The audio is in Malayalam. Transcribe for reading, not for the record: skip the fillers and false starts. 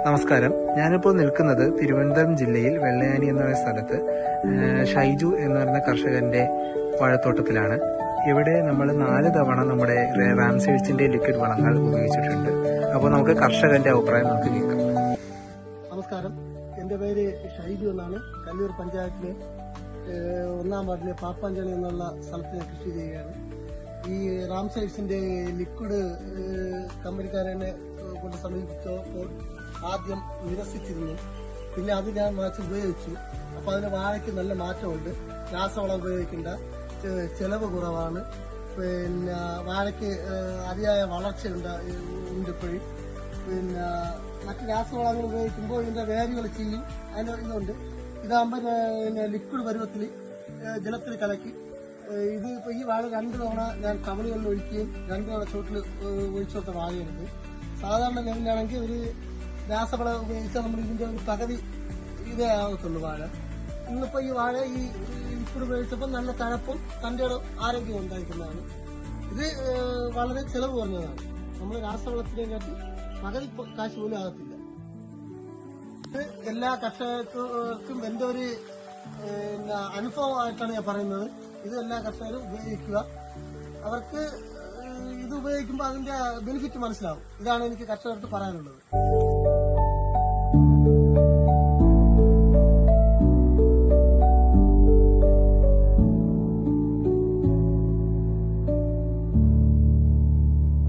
നമസ്കാരം. ഞാനിപ്പോൾ നിൽക്കുന്നത് തിരുവനന്തപുരം ജില്ലയിൽ വെള്ളയാനി എന്ന പറയുന്ന സ്ഥലത്ത് ഷൈജു എന്ന് പറയുന്ന കർഷകന്റെ വാഴത്തോട്ടത്തിലാണ്. ഇവിടെ നമ്മൾ 4 തവണ നമ്മുടെ റാംസെയ്ഡ്സിന്റെ ലിക്വിഡ് വളങ്ങൾ ഉപയോഗിച്ചിട്ടുണ്ട്. അപ്പോൾ നമുക്ക് കർഷകന്റെ അഭിപ്രായം നമുക്ക് കേൾക്കാം. നമസ്കാരം, എന്റെ പേര് ഷൈജു എന്നാണ്. കല്ലൂർ പഞ്ചായത്തിലെ 1-ാം വാർഡിലെ പാപ്പാഞ്ചേരി എന്നുള്ള സ്ഥലത്ത് ഞാൻ കൃഷി ചെയ്യുകയാണ്. ഈ റാംസെയ്ഡ്സിന്റെ ലിക്വിഡ് കമ്പനിക്കാരനെ കൊണ്ട് സമീപിച്ചപ്പോൾ ആദ്യം നിരസിച്ചിരുന്നു. പിന്നെ അത് ഞാൻ വാങ്ങിച്ച് ഉപയോഗിച്ചു. അപ്പൊ അതിന് വാഴയ്ക്ക് നല്ല മാറ്റമുണ്ട്. രാസവളം ഉപയോഗിക്കേണ്ട, ചെലവ് കുറവാണ്. പിന്നെ വാഴയ്ക്ക് അതിയായ വളർച്ചയുണ്ട് ഇപ്പോഴും. പിന്നെ മറ്റ് രാസവളങ്ങൾ ഉപയോഗിക്കുമ്പോൾ ഇതിന്റെ വേരുകൾ ചെയ്യും. അതിന്റെ ഇതുണ്ട്. ഇതാകുമ്പോൾ ലിക്വിഡ് പരുവത്തിൽ ജലത്തിൽ കലക്കി ഇത് ഇപ്പൊ ഈ വാഴ 2 തവണ ഞാൻ കവളുകളിൽ ഒഴിക്കുകയും 2 തവണ ചോട്ടിൽ ഒഴിച്ചൊക്കെ വാഴയെടുത്ത് സാധാരണ ലെവലിലാണെങ്കിൽ ഒരു രാസവളം ഉപയോഗിച്ചാൽ നമ്മൾ ഇതിന്റെ ഒരു പകുതി ഇതേ ആകത്തുള്ളൂ വാഴ. ഇന്നിപ്പോ ഈ വാഴ ഈ ലിക്വിഡ് ഉപയോഗിച്ചപ്പോൾ നല്ല തഴപ്പും തന്റെ ആരോഗ്യം ഉണ്ടായിരിക്കുന്നതാണ്. ഇത് വളരെ ചെലവ് കുറഞ്ഞതാണ്. നമ്മൾ രാസവളത്തിനെയും കാട്ടി പകുതി കാശ് പോലും ആകത്തില്ല. ഇത് എല്ലാ കർഷകർക്കും എന്റെ ഒരു അനുഭവമായിട്ടാണ് ഞാൻ പറയുന്നത്. ഇത് എല്ലാ കർഷകരും ഉപയോഗിക്കുക. അവർക്ക് ഇത് ഉപയോഗിക്കുമ്പോൾ അതിന്റെ ബെനിഫിറ്റ് മനസ്സിലാവും. ഇതാണ് എനിക്ക് കർഷകർക്ക് പറയാനുള്ളത്.